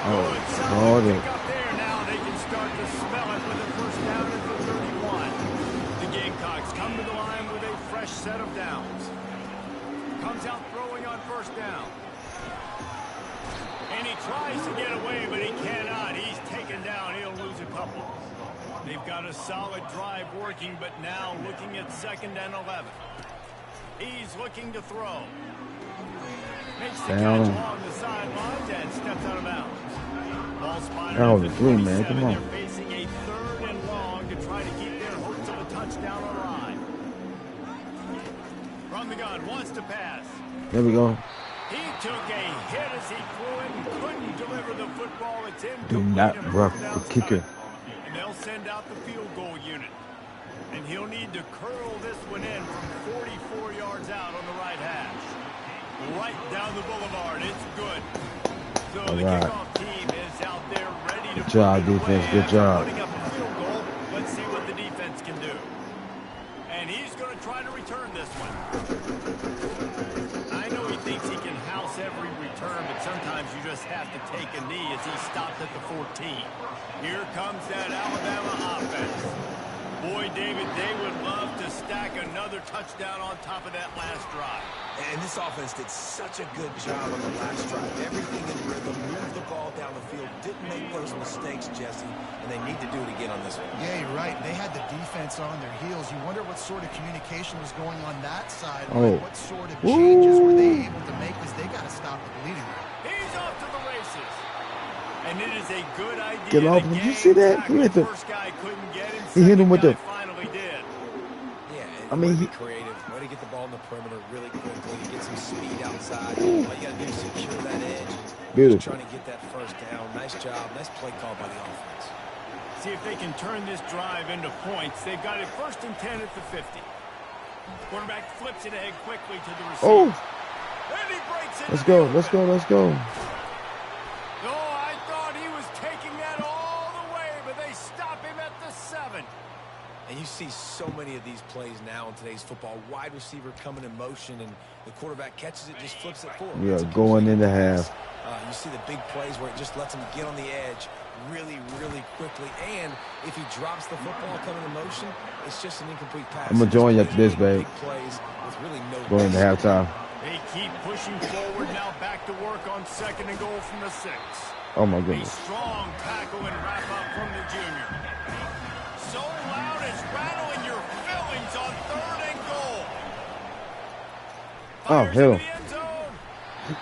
[SPEAKER 2] Good solid pick up there. Now they can start to smell it with a first down at the 31. The Gamecocks come to the line with a fresh set of downs. Comes out throwing on first down. And he tries to get away, but he cannot. He's taken down. He'll lose a couple. They've got a solid drive working, but now looking at 2nd and 11. He's looking to throw. Makes the catch along the sidelines and steps out of bounds. Ball spotted at the 27.
[SPEAKER 1] Man, come on.
[SPEAKER 2] They're facing a 3rd and long to try to keep their hopes of a touchdown alive. From the gun, wants to pass.
[SPEAKER 1] There we go.
[SPEAKER 2] He took a hit as he threw it and couldn't deliver the football. It's incomplete.
[SPEAKER 1] Do not rough the kicker.
[SPEAKER 2] And they'll send out the field goal unit. And he'll need to curl this one in from 44 yards out on the right hash. Right down the boulevard. It's good. So the kickoff team is out there ready to
[SPEAKER 1] good job, defense. Good job.
[SPEAKER 2] putting up a field goal. Let's see what the defense can do. And he's going to try to return this one. I know he thinks he can house every return, but sometimes you just have to take a knee as he stopped at the 14. Here comes that Alabama offense. Boy, David, they would love to stack another touchdown on top of that last drive.
[SPEAKER 4] And this offense did such a good job on the last drive. Everything in rhythm, moved the ball down the field, didn't make those mistakes, Jesse, and they need to do it again on this one.
[SPEAKER 3] Yeah, you're right. They had the defense on their heels. You wonder what sort of communication was going on that side. What sort of changes were they able to make, because they got to stop the bleeding.
[SPEAKER 2] He's off to the races. And it is a good idea.
[SPEAKER 1] Get off. Did you see that? He hit the. He hit him with the.
[SPEAKER 2] Finally did.
[SPEAKER 4] Yeah,
[SPEAKER 1] I mean, he
[SPEAKER 4] creative. Way to get the ball in the perimeter really quickly, get some speed outside. All you got to do is secure that edge.
[SPEAKER 1] Beautiful.
[SPEAKER 4] Just trying to get that first down. Nice job. Nice play call by the offense.
[SPEAKER 2] See if they can turn this drive into points. They've got it 1st and 10 at the 50. Quarterback flips it ahead quickly to the receiver.
[SPEAKER 1] Oh.
[SPEAKER 2] And he breaks it.
[SPEAKER 1] Let's go. Let's go. Let's go.
[SPEAKER 2] Oh, I thought he was taking that all the way, but they stop him at the 7.
[SPEAKER 4] And you see so many of these plays now in today's football. Wide receiver coming in motion, and the quarterback catches it, just flips it forward.
[SPEAKER 1] We are going into half.
[SPEAKER 4] You see the big plays where it just lets him get on the edge really, really quickly. And if he drops the football coming in motion, it's just an incomplete pass.
[SPEAKER 1] I'm going to join you after this, babe.
[SPEAKER 4] Big plays with really no
[SPEAKER 1] going into halftime.
[SPEAKER 2] They keep pushing forward now, back to work on 2nd and goal from the 6.
[SPEAKER 1] Oh, my goodness.
[SPEAKER 2] A strong tackle and wrap up from the junior. So loud it's rattling your fillings on 3rd and goal.
[SPEAKER 1] Oh, hell.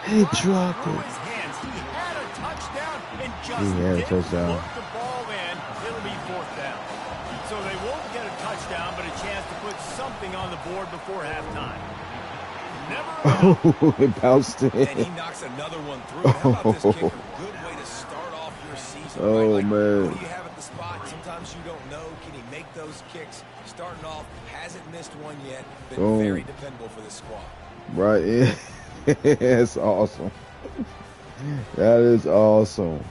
[SPEAKER 1] He
[SPEAKER 2] He
[SPEAKER 1] dropped it.
[SPEAKER 2] He had a touchdown and just
[SPEAKER 1] didn't put
[SPEAKER 2] the ball in. It'll be 4th down. So they won't get a touchdown, but a chance to put something on the board before halftime.
[SPEAKER 1] Oh, it bounced in.
[SPEAKER 4] And he knocks another one through. How about this kicker? Good way to start off your season.
[SPEAKER 1] Oh,
[SPEAKER 4] right? Like,
[SPEAKER 1] man.
[SPEAKER 4] What do you have at the spot? Sometimes you don't know. Can he make those kicks? Starting off, hasn't missed one yet. Been very dependable for this squad.
[SPEAKER 1] Right. Yeah. It's awesome. That is awesome.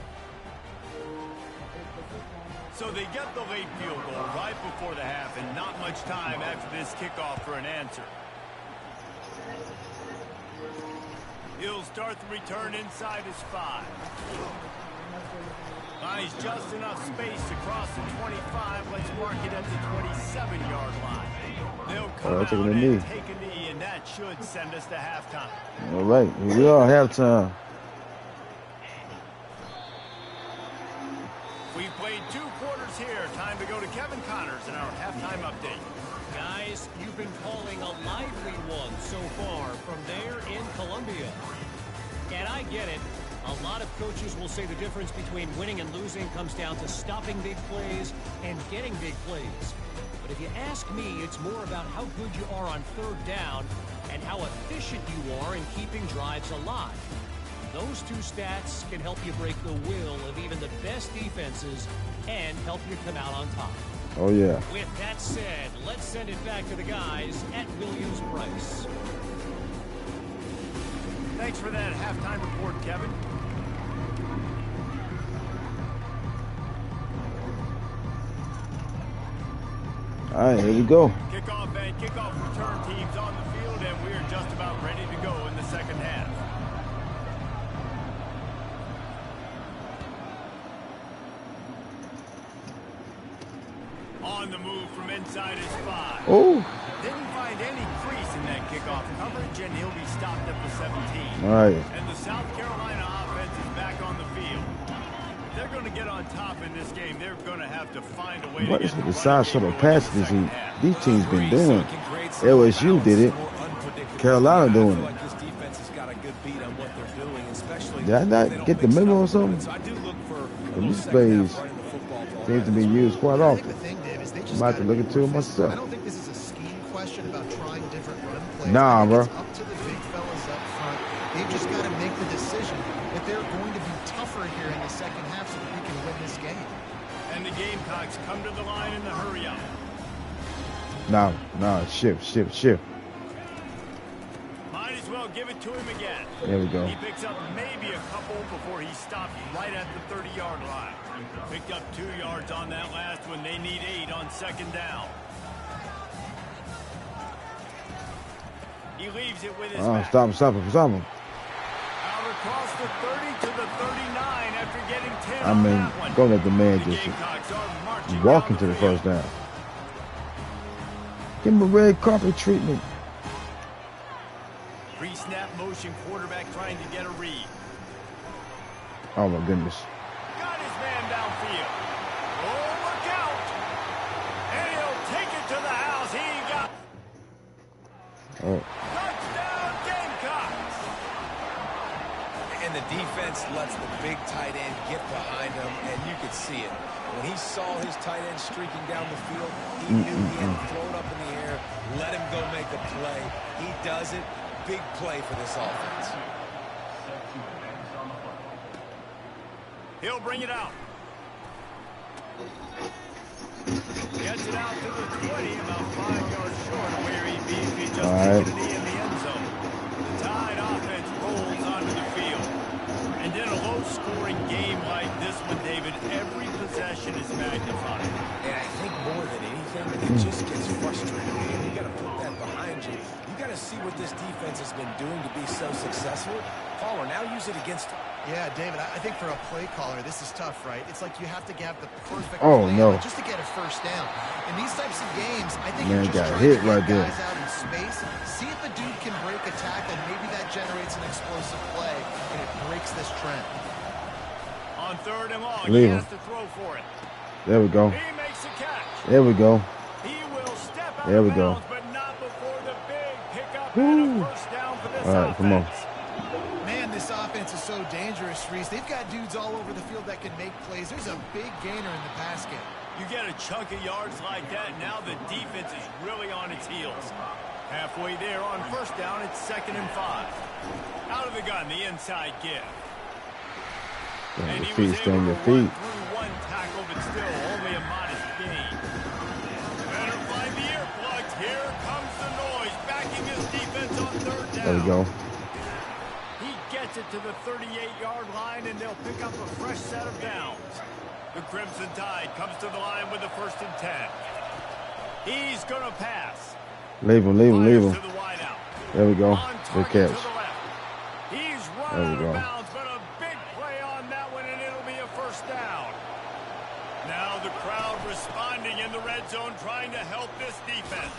[SPEAKER 2] So they get the late field goal right before the half, and not much time after this kickoff for an answer. He'll start the return inside his 5. Finds just enough space to cross the 25. Let's mark it at the 27-yard line. They'll come out and take a knee, and that should send us to halftime.
[SPEAKER 1] All right, here we are, halftime.
[SPEAKER 2] We've played 2 quarters here. Time to go to Kevin Connors in our halftime update.
[SPEAKER 6] Guys, you've been calling a lively one so far from there in Columbia. And I get it. A lot of coaches will say the difference between winning and losing comes down to stopping big plays and getting big plays. But if you ask me, it's more about how good you are on 3rd down and how efficient you are in keeping drives alive. Those 2 stats can help you break the will of even the best defenses and help you come out on top.
[SPEAKER 1] Oh, yeah.
[SPEAKER 6] With that said, let's send it back to the guys at Williams-Brice.
[SPEAKER 2] Thanks for that halftime report, Kevin.
[SPEAKER 1] All right, here we go.
[SPEAKER 2] Kickoff and kickoff return teams on the field, and we are just about ready to go in the second half. On the move from inside his 5.
[SPEAKER 1] Oh.
[SPEAKER 2] Didn't find any crease in that kickoff coverage, and he'll be stopped at the 17.
[SPEAKER 1] All right.
[SPEAKER 2] And the South Carolina offense is back on the field. If they're going to get on top in this game, they're going to have to find a way to get
[SPEAKER 1] the side shuttle passes these teams been doing. LSU did it. Carolina doing it. Did I not get the memo or something? These plays seem to be used quite often. I might have to look into it myself.
[SPEAKER 3] I don't think this is a scheme question about trying different run plays.
[SPEAKER 1] Nah, bro.
[SPEAKER 3] It's up to the big fellas up front. They've just got to make the decision that they're going to be tougher here in the second half so that we can win this game.
[SPEAKER 2] And the Gamecocks come to the line in the hurry up.
[SPEAKER 1] Nah, shift.
[SPEAKER 2] Might as well give it to him again.
[SPEAKER 1] There we go.
[SPEAKER 2] He picks up maybe a couple before he stopped right at the 30-yard line. Picked up 2 yards on that last one. They need 8 on 2nd down. He leaves it with his back.
[SPEAKER 1] Stop him.
[SPEAKER 2] Out across the 30 to the 39 after getting 10 on that one.
[SPEAKER 1] Go let the man just walk into the first down. Give him a red carpet treatment.
[SPEAKER 2] Pre-snap motion quarterback trying to get a read.
[SPEAKER 1] Oh, my goodness.
[SPEAKER 2] Got his man downfield. Oh, look out. And he'll take it to the house. He got touchdown Gamecocks.
[SPEAKER 4] And the defense lets the big tight end get behind him, and you could see it. When he saw his tight end streaking down the field, he knew he had to throw it up in the air, let him go make a play. He does it. Big play for this offense.
[SPEAKER 2] He'll bring it out. Gets it out to the 20, about 5 yards short of where he'd be if he just took a knee in the end zone. The Tide offense rolls onto the field. And in a low-scoring game like this one, David, every possession is magnified.
[SPEAKER 4] And I think more than anything, it just gets frustrating. And you got to put that behind you. You got to see what this defense has been doing to be so successful. Caller, now use it against him.
[SPEAKER 3] Yeah, David, I think for a play caller, this is tough, right? It's like you have to have the perfect
[SPEAKER 1] play
[SPEAKER 3] just to get a first down. In these types of games, I think
[SPEAKER 1] man,
[SPEAKER 3] you're just trying
[SPEAKER 1] hit
[SPEAKER 3] to get
[SPEAKER 1] right
[SPEAKER 3] guys
[SPEAKER 1] there.
[SPEAKER 3] out in space, see if the dude can break a tackle, and maybe that generates an explosive play, and it breaks this trend.
[SPEAKER 2] On 3rd and long,
[SPEAKER 1] Leave
[SPEAKER 2] he
[SPEAKER 1] him.
[SPEAKER 2] has to throw for it.
[SPEAKER 1] There we go.
[SPEAKER 2] He makes a catch.
[SPEAKER 1] There we go.
[SPEAKER 2] He will step out
[SPEAKER 1] There we
[SPEAKER 2] of
[SPEAKER 1] go.
[SPEAKER 2] bounds, but not before the big pickup and a first down for this
[SPEAKER 1] All right,
[SPEAKER 2] offense.
[SPEAKER 1] come on.
[SPEAKER 3] Man, this offense is so dangerous, Reese. They've got dudes all over the field that can make plays. There's a big gainer in the pass game.
[SPEAKER 2] You get a chunk of yards like that, now the defense is really on its heels. Halfway there on first down, it's 2nd and 5. Out of the gun, the inside give. And he was able to run through one tackle, but still only a modest gain. Better find the earplugs. Here comes the noise, backing his defense on 3rd down.
[SPEAKER 1] There we go.
[SPEAKER 2] He gets it to the 38-yard line, and they'll pick up a fresh set of downs. The Crimson Tide comes to the line with the 1st and 10. He's going to pass.
[SPEAKER 1] Leave him.
[SPEAKER 2] To the wideout.
[SPEAKER 1] There we go.
[SPEAKER 2] On
[SPEAKER 1] Good
[SPEAKER 2] target
[SPEAKER 1] catch.
[SPEAKER 2] to the left. He's run
[SPEAKER 1] There we
[SPEAKER 2] out
[SPEAKER 1] go.
[SPEAKER 2] of bounds, but a big play on that one, and it'll be a first down. Now the crowd responding in the red zone, trying to help this defense.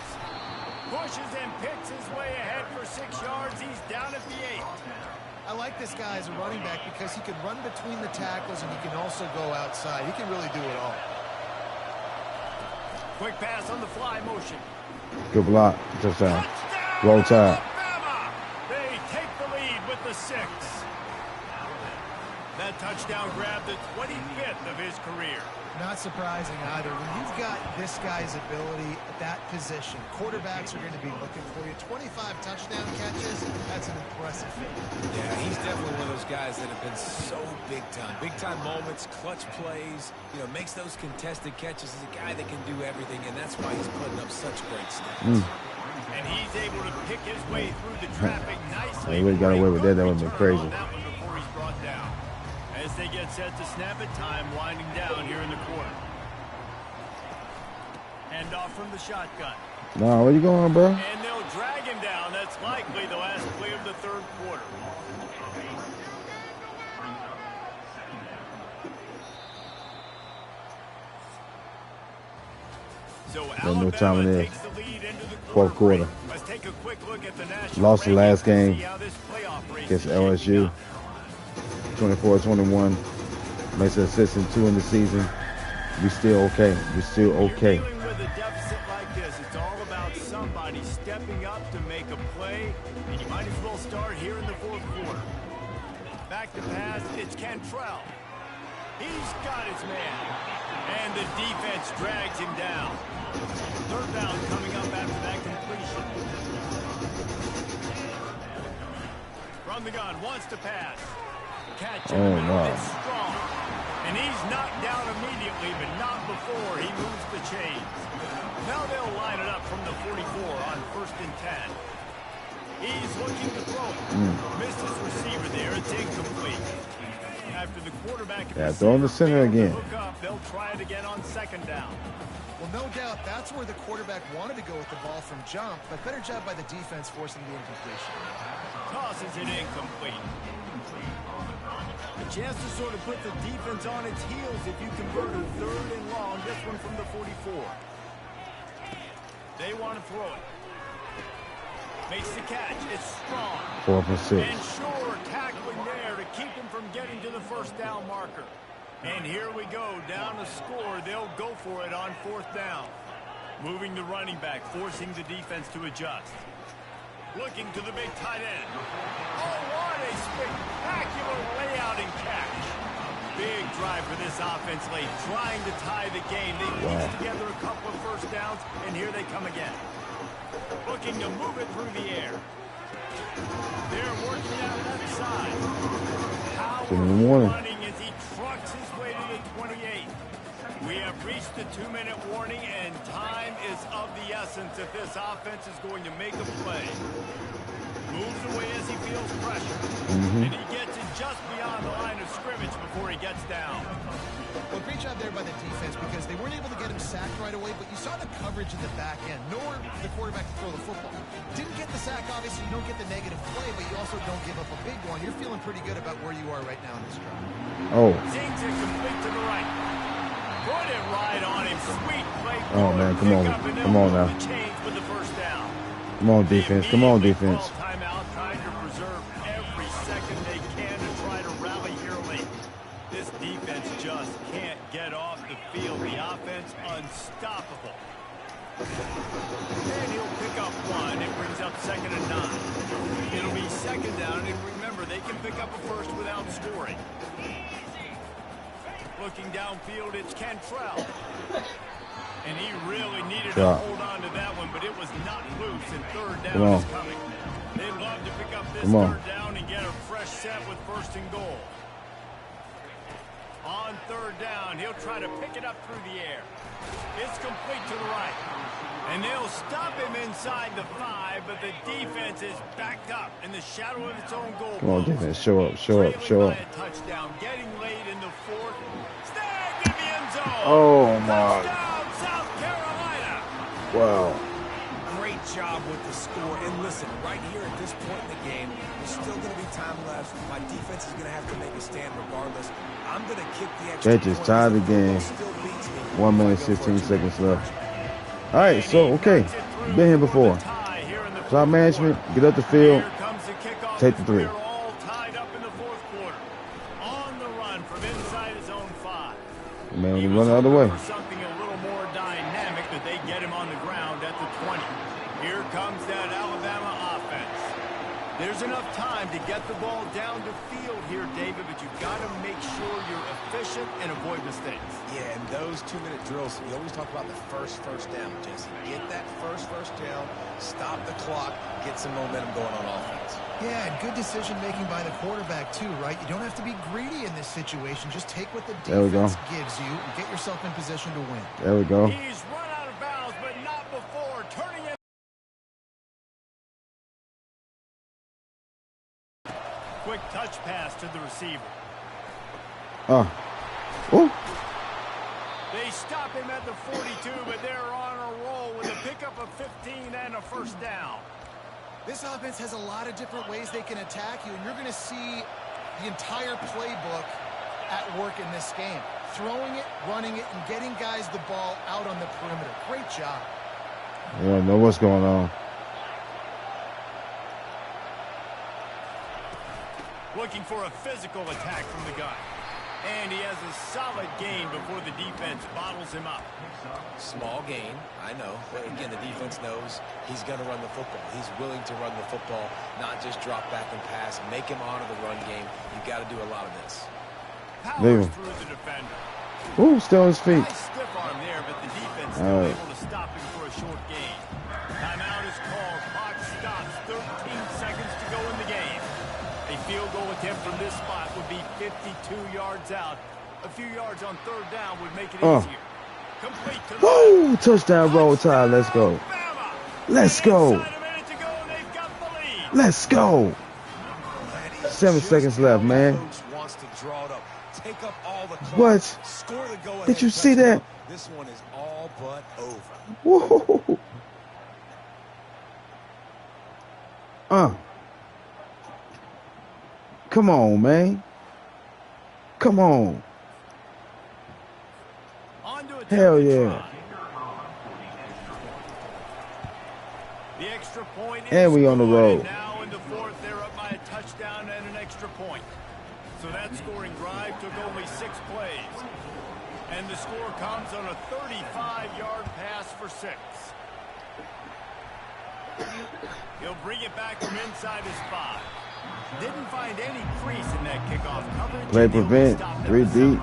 [SPEAKER 2] Pushes and picks his way ahead for 6 yards. He's down at the 8.
[SPEAKER 3] I like this guy as a running back because he can run between the tackles and he can also go outside. He can really do it all.
[SPEAKER 2] Quick pass on the fly motion.
[SPEAKER 1] Good block. Touchdown. Roll Tide.
[SPEAKER 2] They take the lead with the 6. That touchdown grabbed the 25th of his career.
[SPEAKER 3] Not surprising either. When you've got this guy's ability at that position, quarterbacks are going to be looking for you. 25 touchdown catches, that's an impressive feat.
[SPEAKER 4] Yeah, he's definitely one of those guys that have been so big time. Big time moments, clutch plays, you know, makes those contested catches. He's a guy that can do everything, and that's why he's putting up such great stats.
[SPEAKER 2] And he's able to pick his way through the traffic nicely.
[SPEAKER 1] He would have got away with that. That would have been crazy.
[SPEAKER 2] Before he's brought down. As they get set to snap it, time winding down here in the quarter. Hand off from the shotgun.
[SPEAKER 1] Nah, where you going, bro?
[SPEAKER 2] And they'll drag him down. That's likely the last play of the third quarter. So Alabama takes the lead into the
[SPEAKER 1] fourth quarter.
[SPEAKER 2] Let's take a quick look at the national.
[SPEAKER 1] Lost the last game
[SPEAKER 2] how this playoff race
[SPEAKER 1] against
[SPEAKER 2] is
[SPEAKER 1] LSU. 24-21. Makes it 6-2 in the season. We still okay. We still okay.
[SPEAKER 2] Dealing with a deficit like this, it's all about somebody stepping up to make a play, and you might as well start here in the fourth quarter. Back to pass, it's Cantrell. He's got his man, and the defense drags him down. Third down coming up after that completion. From the gun, wants to pass. Catch him, it's strong. And he's knocked down immediately, but not before he moves the chains. Now they'll line it up from the 44 on 1st and 10. He's looking to throw it. Missed his receiver there. It's incomplete. After the quarterback
[SPEAKER 1] throw in the center again.
[SPEAKER 2] Hook up, they'll try it again on 2nd down.
[SPEAKER 3] Well, no doubt that's where the quarterback wanted to go with the ball from jump, but better job by the defense forcing the incompletion.
[SPEAKER 2] Tosses it incomplete. A chance to sort of put the defense on its heels if you convert a 3rd and long. This one from the 44. They want to throw it. Makes the catch. It's strong.
[SPEAKER 1] 4th and 6.
[SPEAKER 2] And sure, tackling there to keep him from getting to the 1st down marker. And here we go, down a score. They'll go for it on 4th down. Moving the running back, forcing the defense to adjust. Looking to the big tight end. Oh, what a spectacular layout and catch. Big drive for this offense late, trying to tie the game. They pieced together a couple of 1st downs, and here they come again. Looking to move it through the air. They're working out left side. Howard running as he trucks his way to the 28. We have reached the 2-minute warning, and time is of the essence if this offense is going to make a play. Moves away as he feels pressure. And he gets it just beyond the line of scrimmage before he gets down.
[SPEAKER 3] Well, great job there by the defense because they weren't able to get him sacked right away, but you saw the coverage in the back end, nor the quarterback to throw the football. Didn't get the sack, obviously. You don't get the negative play, but you also don't give up a big one. You're feeling pretty good about where you are right now in this drive.
[SPEAKER 2] Zings it complete to the right. Put it right on him. Sweet play.
[SPEAKER 1] Oh, man, come on. Come on now.
[SPEAKER 2] With the 1st down.
[SPEAKER 1] Come on, defense. Come on, defense.
[SPEAKER 2] Timeout, trying to preserve every second they can to try to rally here late. This defense just can't get off the field. The offense unstoppable. And he'll pick up 1. It brings up 2nd and 9. It'll be 2nd down, and remember, they can pick up a 1st without scoring. Looking downfield, it's Cantrell. And he really needed to hold on to that one, but it was not loose, and 3rd down is coming. They'd love to pick up this 3rd down and get a fresh set with 1st and goal. On 3rd down, he'll try to pick it up through the air. It's complete to the right. And they'll stop him inside the 5, but the defense is backed up in the shadow of its own goal.
[SPEAKER 1] Come on, defense. Show up, show up, show up.
[SPEAKER 2] Touchdown, getting late in the 4th. Snagged in the end zone.
[SPEAKER 1] Oh, my.
[SPEAKER 2] Touchdown, South Carolina.
[SPEAKER 1] Wow.
[SPEAKER 4] Great job with the score. And listen, right here at this point in the game, there's still going to be time left. My defense is going to have to make a stand regardless. I'm going to kick the extra
[SPEAKER 1] That just tied the game. 1 minute, 16 seconds left. All right, so, okay. Been here before. Clock management, get up the field, take the 3. He run the other way.
[SPEAKER 2] Something a little more dynamic, that they get him on the ground at the 20. Here comes that Alabama offense. There's enough time to get the ball down the field here, David, but you've got to make sure you're efficient and avoid mistakes.
[SPEAKER 4] Yeah, and those 2-minute drills, we always talk about the first down, Jesse. Get that first down, stop the clock, get some momentum going on offense.
[SPEAKER 3] Yeah, and good decision-making by the quarterback, too, right? You don't have to be greedy in this situation. Just take what the defense gives you and get yourself in position to win.
[SPEAKER 1] There we go.
[SPEAKER 2] He's run out of bounds, but not before turning it. Quick touch pass to the receiver.
[SPEAKER 1] Oh.
[SPEAKER 2] They stop him at the 42, but they're on a roll with a pickup of 15 and a first down.
[SPEAKER 3] This offense has a lot of different ways they can attack you, and you're going to see the entire playbook at work in this game. Throwing it, running it, and getting guys the ball out on the perimeter. Great job.
[SPEAKER 1] Yeah, I know what's going on.
[SPEAKER 2] Looking for a physical attack from the gun. And he has a solid gain before the defense bottles him up.
[SPEAKER 4] Small gain, I know. But again, the defense knows he's going to run the football. He's willing to run the football, not just drop back and pass, make him honor the run game. You've got to do a lot of this.
[SPEAKER 2] Powers through the defender.
[SPEAKER 1] Ooh, still on his feet.
[SPEAKER 2] Nice stiff arm there, but the defense still able to stop him for a short gain. Timeout is called. Clock stops. 13 seconds to go in the game. A field goal attempt from this spot would be 52 yards out. A few yards on third down would make it easier. Complete to the
[SPEAKER 1] Woo! Touchdown, Roll Tide. Let's go. Let's go. Let's go. 7 seconds left, man. What? Did you see that?
[SPEAKER 4] This one is all but over.
[SPEAKER 1] Whoa. Come on, man. Come on. Hell yeah.
[SPEAKER 2] The extra point
[SPEAKER 1] and we on the road.
[SPEAKER 2] Now in the fourth, they're up by a touchdown and an extra point. So that scoring drive took only 6 plays. And the score comes on a 35-yard pass for 6. He'll bring it back from inside his 5. Didn't find any crease in that kickoff coverage.
[SPEAKER 1] Play prevent, 3 deep.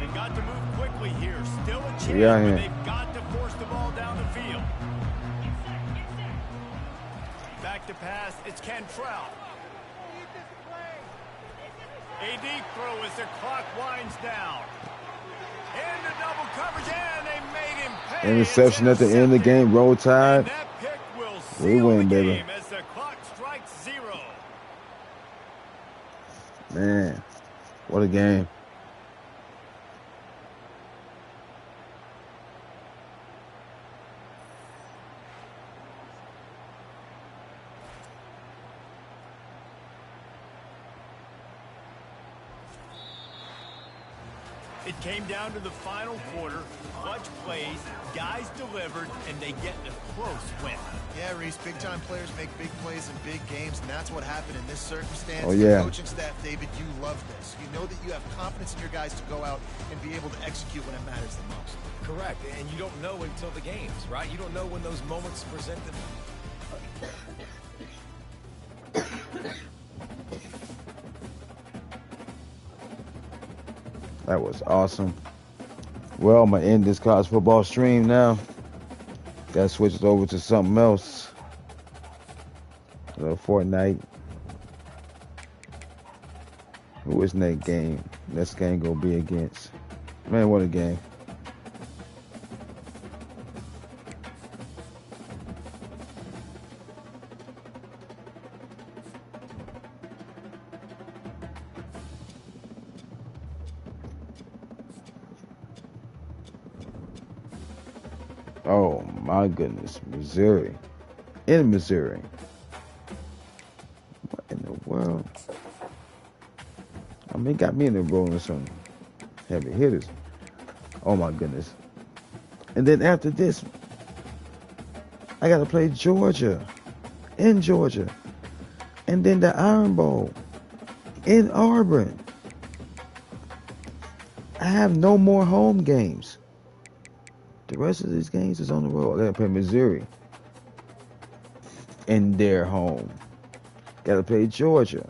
[SPEAKER 2] They've got to move quickly here. Still a chance, but they've got to force the ball down the field. Back to pass, it's Cantrell. A deep throw as the clock winds down. Into double coverage, and they made him pay.
[SPEAKER 1] Interception at the end of the game, Roll Tide. We win, baby.
[SPEAKER 2] As the clock strikes 0.
[SPEAKER 1] Man, what a game.
[SPEAKER 2] It came down to the final quarter. Clutch plays, guys delivered, and they get a close win.
[SPEAKER 3] Yeah, Reese, big-time players make big plays in big games, and that's what happened in this circumstance.
[SPEAKER 1] Oh, yeah.
[SPEAKER 3] The coaching staff, David, you love this. You know that you have confidence in your guys to go out and be able to execute when it matters the most.
[SPEAKER 4] Correct, and you don't know until the games, right? You don't know when those moments present them.
[SPEAKER 1] That was awesome. Well, I'm going to end this college football stream now. Got to switch it over to something else. A little Fortnite. Who is next game? Next game going to be against? Man, what a game. Oh my goodness, Missouri. In Missouri. What in the world? I mean, got me in the rolling some heavy hitters. Oh my goodness. And then after this, I got to play Georgia. In Georgia. And then the Iron Bowl. In Auburn. I have no more home games. The rest of these games is on the road. I gotta play Missouri in their home. Gotta play Georgia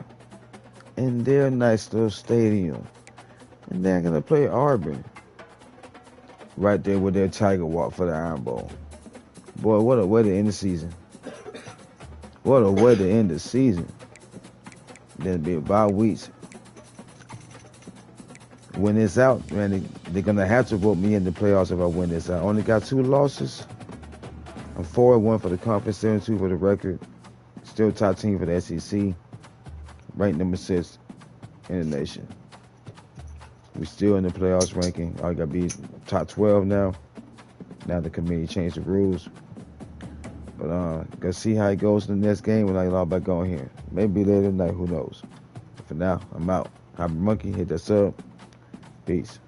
[SPEAKER 1] in their nice little stadium. And then I'm gonna play Auburn right there with their Tiger Walk for the Iron Bowl. Boy, what a way to end the season. What a way to end the season. Then it'll be about weeks. When it's out, man, they're going to have to vote me in the playoffs if I win this. I only got 2 losses. I'm 4-1 for the conference, 7-2 for the record. Still top team for the SEC. Ranked number 6 in the nation. We're still in the playoffs ranking. I got to be top 12 now. Now the committee changed the rules. But gonna see how it goes in the next game when I log back on here. Maybe later tonight, who knows. But for now, I'm out. Hobby Monkey, hit that sub. Peace.